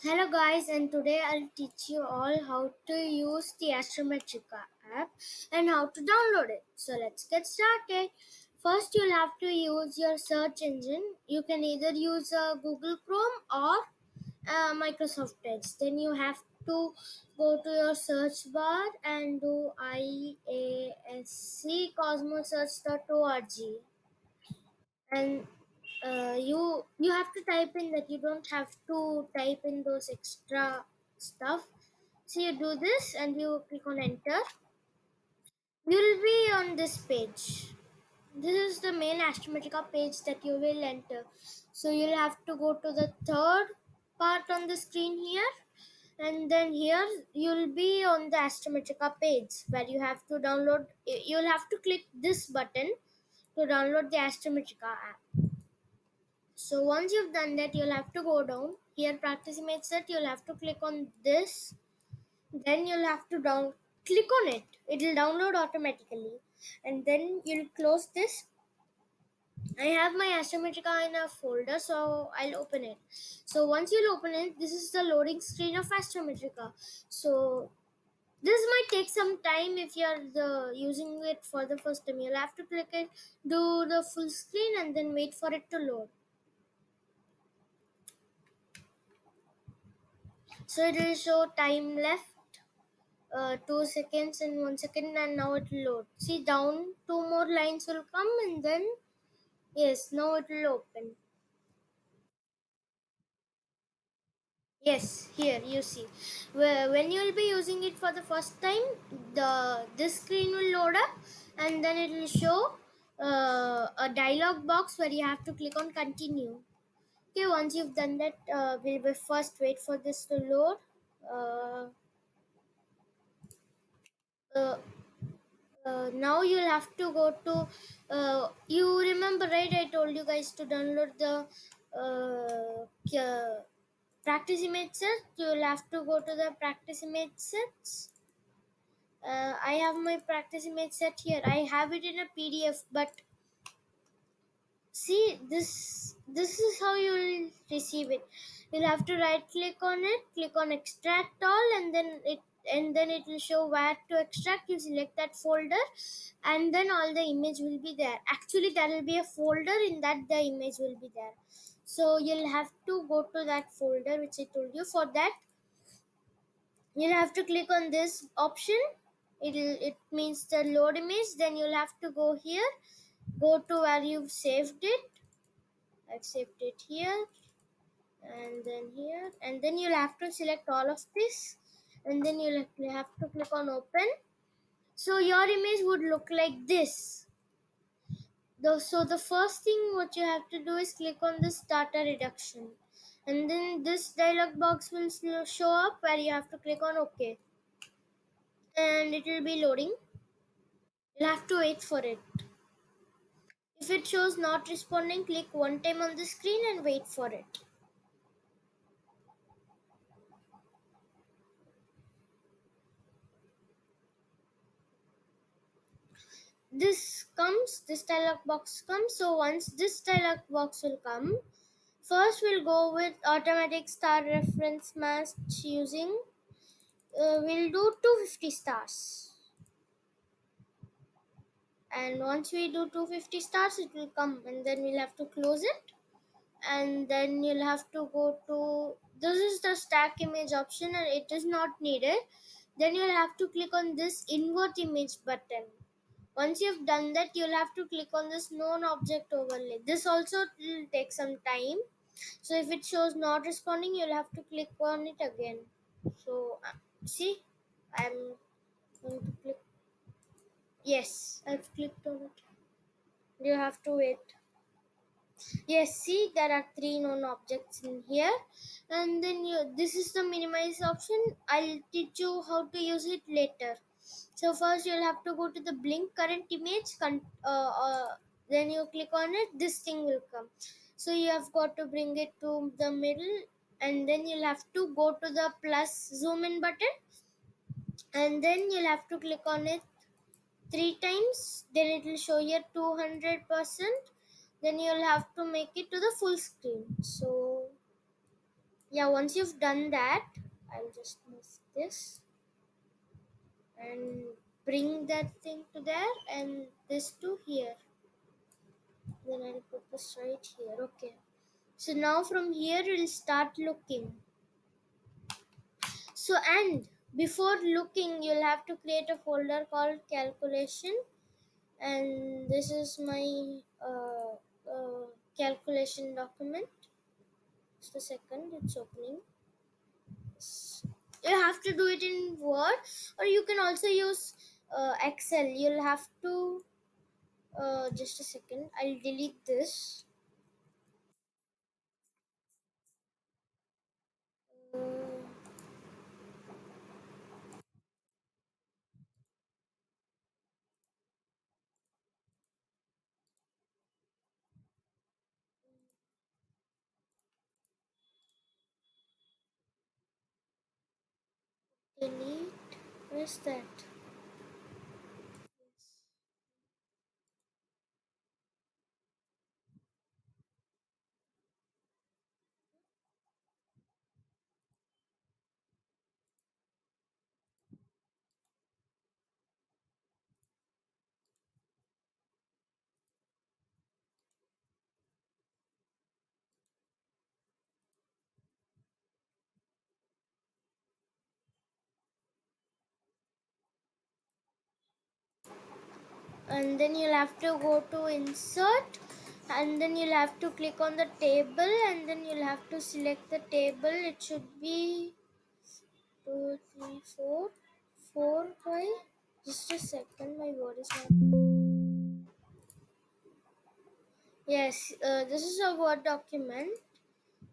Hello guys, and today I'll teach you all how to use the Astrometrica app and how to download it. So let's get started. First you'll have to use your search engine. You can either use Google Chrome or Microsoft Edge. Then you have to go to your search bar and do IASC cosmosearch.org, and you have to type in that. You don't have to type in those extra stuff. So you do this and you click on enter. You'll be on this page. This is the main Astrometrica page that you will enter. So you'll have to go to the third part on the screen here, and then here you'll be on the Astrometrica page where you have to download. You'll have to click this button to download the Astrometrica app. So once you've done that, you'll have to go down here, practice image set. You'll have to click on this. Then you'll have to click on it. It will download automatically, and then you'll close this. I have my Astrometrica in a folder, so I'll open it. So once you'll open it, this is the loading screen of Astrometrica. So this might take some time if you're using it for the first time. You'll have to click it, do the full screen, and then wait for it to load. So it will show time left, 2 seconds and 1 second, and now it will load. See, down two more lines will come, and then yes, now it will open. Yes, here you see. When you will be using it for the first time, this screen will load up, and then it will show a dialog box where you have to click on continue. Okay, once you've done that, we'll be first wait for this to load. Uh, uh, now you'll have to go to you remember, right? I told you guys to download the practice image set. You'll have to go to the practice image sets. I have my practice image set here. I have it in a PDF, but see, this is how you'll receive it. You'll have to right click on it, click on extract all, and then it will show where to extract. You select that folder, and then all the image will be there. Actually, there will be a folder in that the image will be there. So you'll have to go to that folder which I told you. For that, you'll have to click on this option. It means the load image. Then you'll have to go here, go to where you've saved it. I've saved it here, and then here, and then you'll have to select all of this, and then you'll have to click on open. So your image would look like this. So the first thing what you have to do is click on this data reduction, and then this dialog box will show up where you have to click on OK, and it will be loading. You'll have to wait for it. If it shows not responding, click one time on the screen and wait for it. This dialog box comes. So once this dialog box will come, first we'll go with automatic star reference match using, we'll do 250 stars, and once we do 250 stars it will come, and then we'll have to close it, and then you'll have to go to, this is the stack image option and it is not needed. Then you'll have to click on this invert image button. Once you've done that, you'll have to click on this known object overlay. This also will take some time. So if it shows not responding, you'll have to click on it again. So see, I'm going to click. Yes, I've clicked on it. You have to wait. Yes, see, there are three known objects in here, and then this is the minimize option. I'll teach you how to use it later. So first you'll have to go to the blink current image, then you click on it, this thing will come. So you have got to bring it to the middle, and then you'll have to go to the plus zoom in button, and then you'll have to click on it three times. Then it will show you 200%. Then you'll have to make it to the full screen. So Yeah, once you've done that, I'll just move this and bring that thing to there and this to here. Then I'll put this right here. Okay. So now from here we'll start looking. So, and before looking, you'll have to create a folder called calculation, and this is my calculation document. Just a second, it's opening. You have to do it in Word, or you can also use Excel. You'll have to just a second. I'll delete this. Uh, Delete. Where's that? And then you'll have to go to insert, and then you'll have to click on the table, and then you'll have to select the table. It should be 2 3 4 4 5. Just a second, my word is not. Yes, this is a Word document,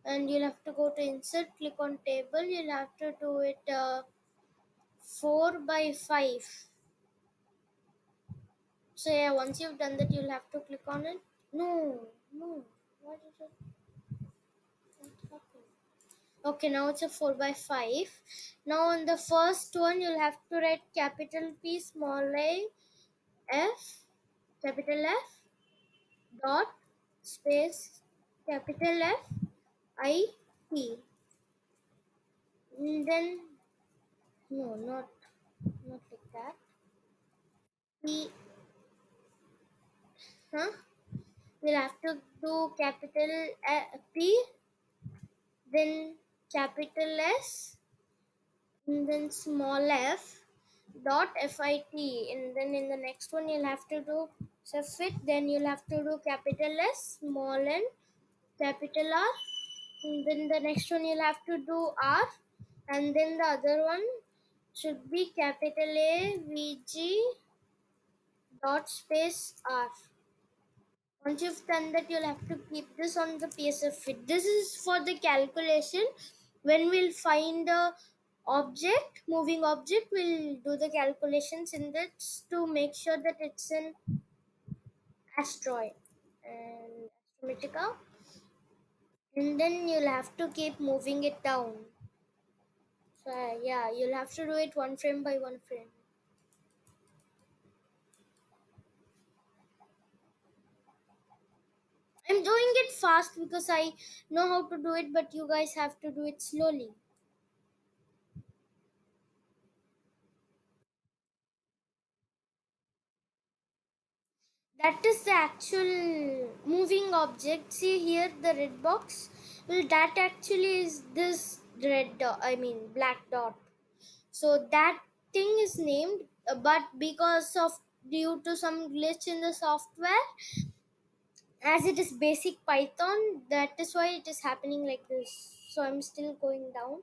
and you'll have to go to insert, click on table. You'll have to do it 4 by 5. So yeah, once you've done that, you'll have to click on it. No, no. What did it? What happened? Okay, now it's a 4 by 5. Now on the first one, you'll have to write capital P, small a, F, capital F, dot, space, capital F, I, T. And then, no, not like that. P, huh? We'll have to do capital P, then capital S, and then small f dot fit, and then in the next one you'll have to do fit, then you'll have to do capital S, small n, capital R, and then the next one you'll have to do R, and then the other one should be capital A VG dot space R. Once you've done that, you'll have to keep this on the piece of fit. This is for the calculation. When we'll find a object, moving object, we'll do the calculations in this to make sure that it's an asteroid and Astrometrica. And then you'll have to keep moving it down. So yeah, you'll have to do it one frame by one frame. I'm doing it fast because I know how to do it, but you guys have to do it slowly. That is the actual moving object. See here, the red box. Well, that actually is this red dot. I mean, black dot. So that thing is named, but because of due to some glitch in the software, as it is basic Python, that is why it is happening like this. So I'm still going down.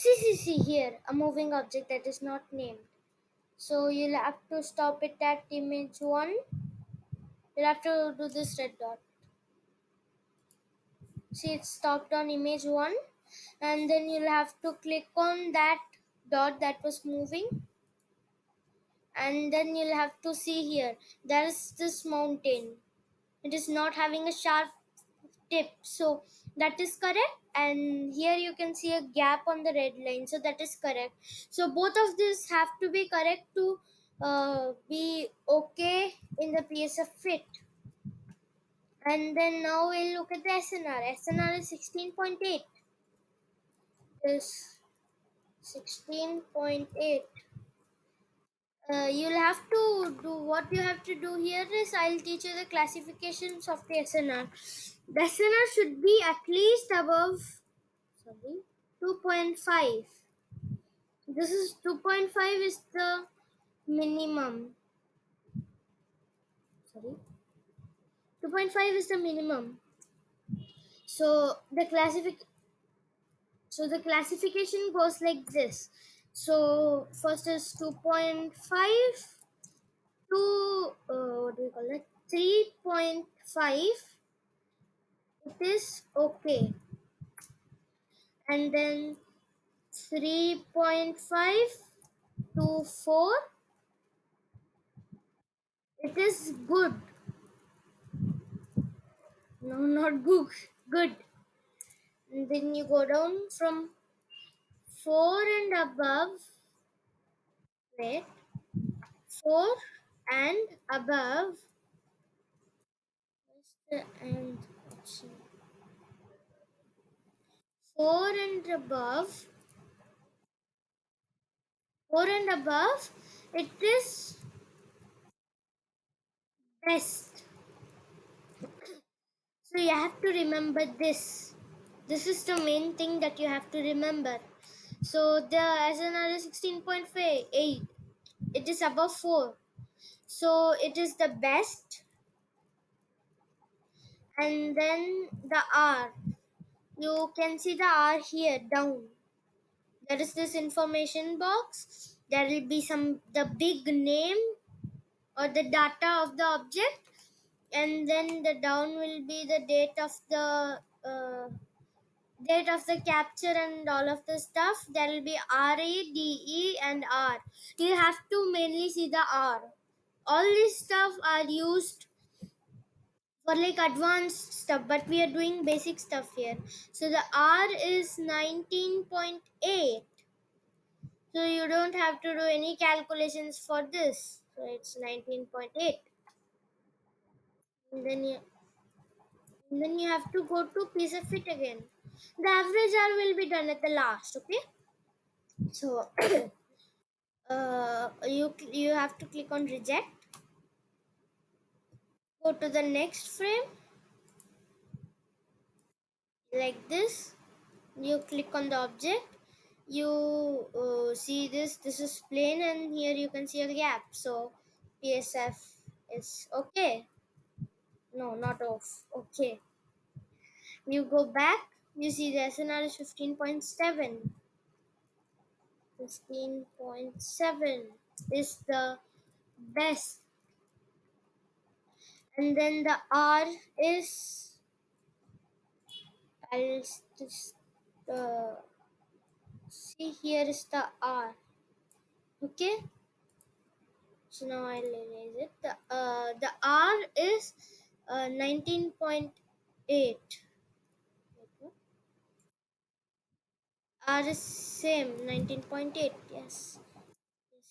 See here, a moving object that is not named. So you'll have to stop it at image one. You'll have to do this red dot. See, it's stopped on image one, and then you'll have to click on that dot that was moving, and then you'll have to see here there's this mountain. It is not having a sharp tip, so that is correct. And here you can see a gap on the red line, so that is correct. So both of these have to be correct to be okay in the PSF fit. And then now we'll look at the SNR. SNR is 16.8. Is 16.8. You'll have to do what you have to do here is I'll teach you the classifications of the SNR. The SNR should be at least above 2.5. This is 2.5 is the minimum. Sorry. 2.5 is the minimum. So the classification goes like this. So first is 2.5 to what do you call it? 3.5. It is okay, and then 3.5 to 4. It is good. No, not good. Good. And then you go down from 4 and above. Wait. 4 and above. What's the and option? 4 and above. 4 and above. It is best. So you have to remember this. This is the main thing that you have to remember. So the SNR is 16.8. It is above 4. So it is the best. And then the R. You can see the R here down. There is this information box. There will be the big name or the data of the object, and then the down will be the date of the capture and all of the stuff. There will be RADE and R. You have to mainly see the R. All this stuff are used for like advanced stuff, but we are doing basic stuff here. So the R is 19.8. So you don't have to do any calculations for this. So it's 19.8. And then you have to go to piece of it again. The average R will be done at the last, okay? So you have to click on reject. Go to the next frame like this. You click on the object. You see this is plain, and here you can see a gap. So PSF is okay. No, not off. Okay. You go back. You see the SNR is 15.7. 15.7 is the best. And then the R is, I'll just see, here is the R. Okay. So now I'll erase it. The R is 19.8. R is same 19.8. Yes. Yes,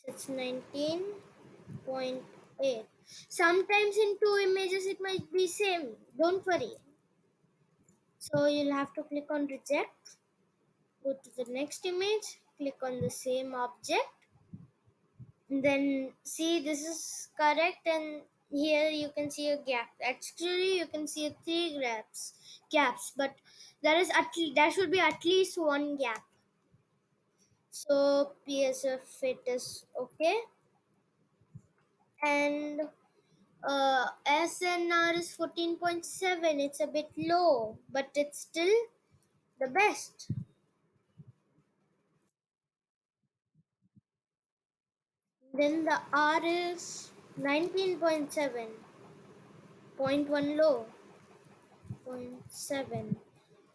it's 19.8. Sometimes in two images it might be same. Don't worry. So you'll have to click on reject. Go to the next image. Click on the same object. Then see, this is correct, and here you can see a gap. Actually you can see three gaps, but there should be at least one gap. So PSF fit is okay, and SNR is 14.7. It's a bit low, but it's still the best. Then the R is 19.7, point 1 low, point 7.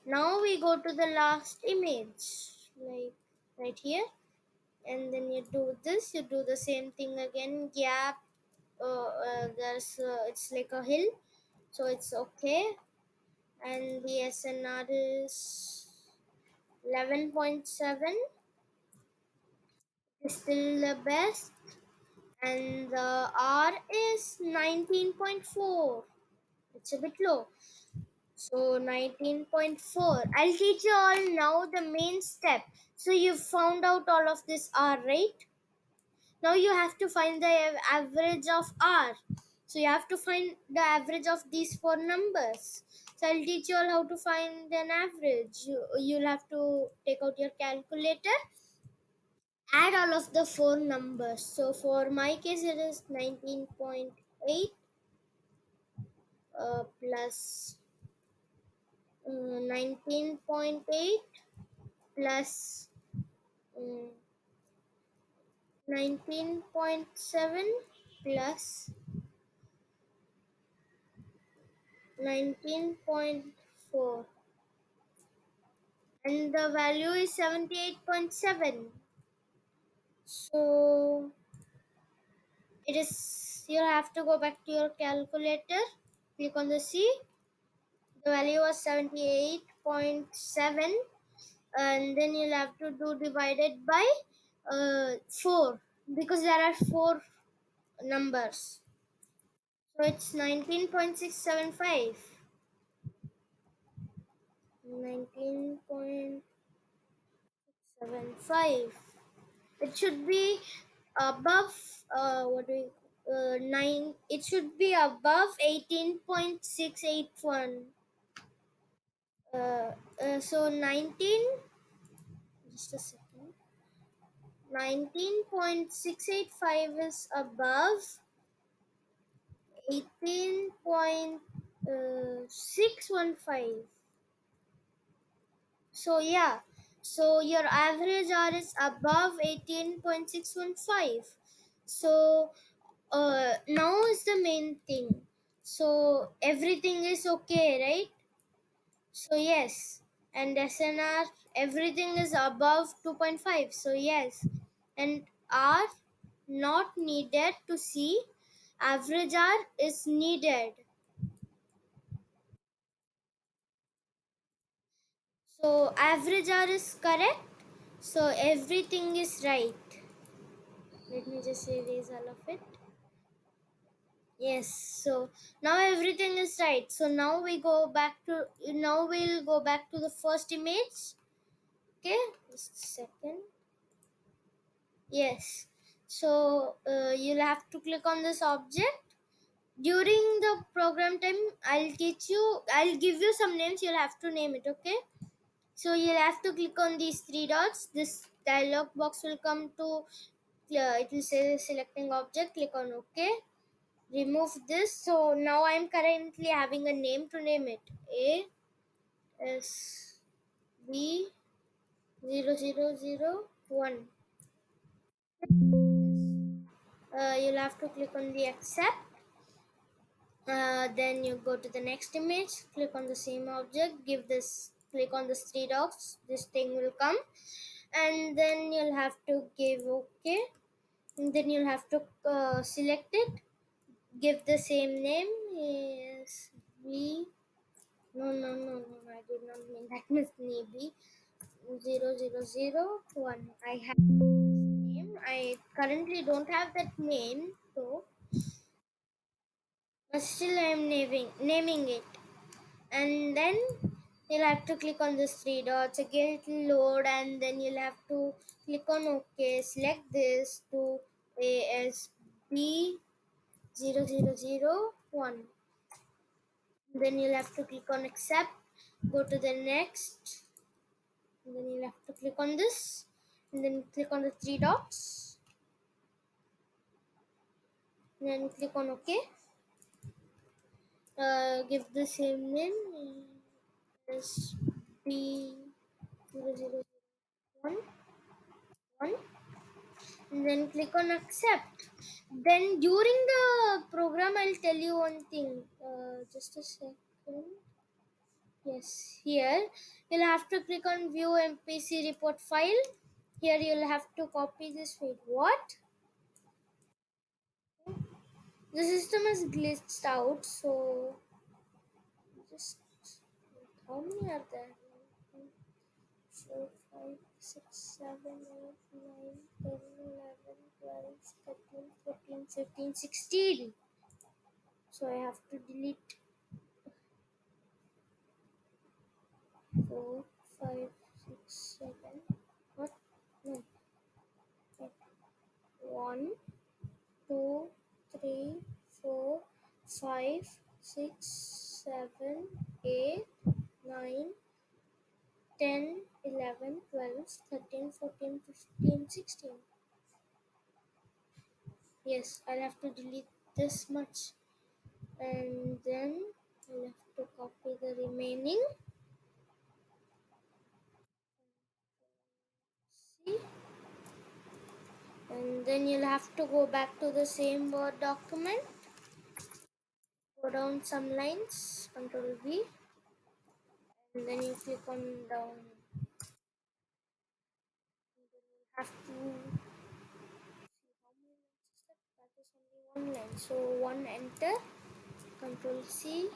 Now we go to the last image, like right here, and then you do this. You do the same thing again. Gap. There's it's like a hill, so it's okay. And the SNR is 11.7. Is still the best, and the R is 19.4. It's a bit low. So 19.4. I'll teach you all now the main step. So you've found out all of this R, right? Now you have to find the average of R. So you have to find the average of these four numbers. So I'll teach you all how to find an average. You'll have to take out your calculator, add all of the four numbers. So for my case, it is 19.8 plus 19.8 plus 19.7 plus 19.4, and the value is 78.7. So it is, you have to go back to your calculator, click on the C. The value was 78.7, and then you'll have to do divided by 4, because there are four numbers. So it's 19.675. 19.75. It should be above what do we 9, it should be above 18.681. So 19, just a second, 19.685 is above 18.615. So yeah, so your average R is above 18.615. So now is the main thing. So everything is okay, right? So yes, and SNR, everything is above 2.5. So yes, and R not needed to see, average R is needed. So average R is correct. So everything is right. Let me just erase all of it. Yes, so now everything is right. So now we'll go back to the first image. Okay, just a second. Yes, so you'll have to click on this object. During the program time, I'll give you some names, you'll have to name it, okay? So you'll have to click on these three dots. This dialog box will come to, it will say selecting object, click on OK. Remove this. So now I'm currently having a name to name it. A S B 0001. You'll have to click on the accept. Then you go to the next image, click on the same object, click on the three dots, this thing will come, and then you'll have to give OK, and then you'll have to select it, give the same name. Yes, B. No, I did not mean that. Miss Nebi 0001. I have this name. I currently don't have that name though, but still I am naming it. And then you'll have to click on this three dots again, it will load, and then you'll have to click on OK, select this to ASB 0001. Then you'll have to click on accept, go to the next, and then you'll have to click on this, and then click on the three dots, and then click on OK. Give the same name as B0001, and then click on accept. Then during the program, I'll tell you one thing. Just a second. Yes, here you'll have to click on view MPC report file. Here you'll have to copy this. Wait, what? The system is glitched out, so just, how many are there? 4, 5, 6, 7, 8, 9, 10, 11, 12, 13, 14, 15, 16. So I have to delete 6, 7, 8, 9, 10, 11, 12, 13, 14, 15, 16. Yes, I'll have to delete this much. And then I'll have to copy the remaining. See? And then you'll have to go back to the same Word document. Go down some lines, Control V. And then you click on down. And then you'll have to see how many lines is that. That is only one line. So one enter. Control C,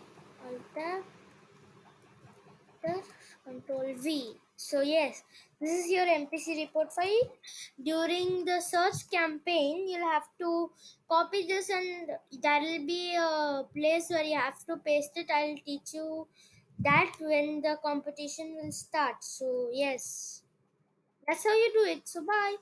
Alt Tab, Control V. So yes, this is your MPC report file. During the search campaign, you'll have to copy this, and there will be a place where you have to paste it. I'll teach you that when the competition will start. So yes, that's how you do it. So bye.